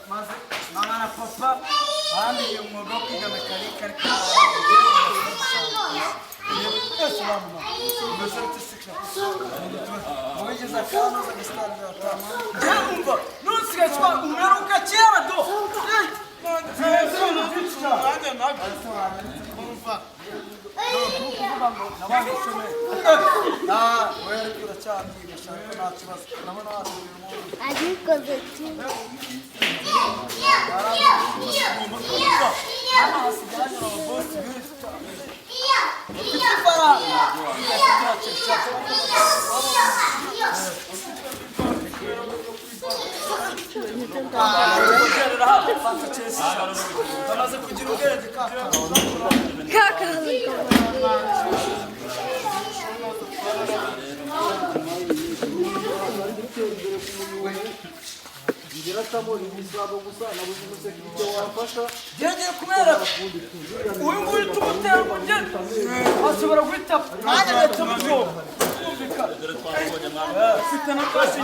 maze mama na papa bambiye umwuga wo kwiga mekanika ariko wigeze akantu agasitanga atama nusigaye twa umeruka kera do Bamaze kugira ubwenge Gege kumera uyu nguyu tumutera umugeni ashobora guhita mwanya leta muto ufite na pasi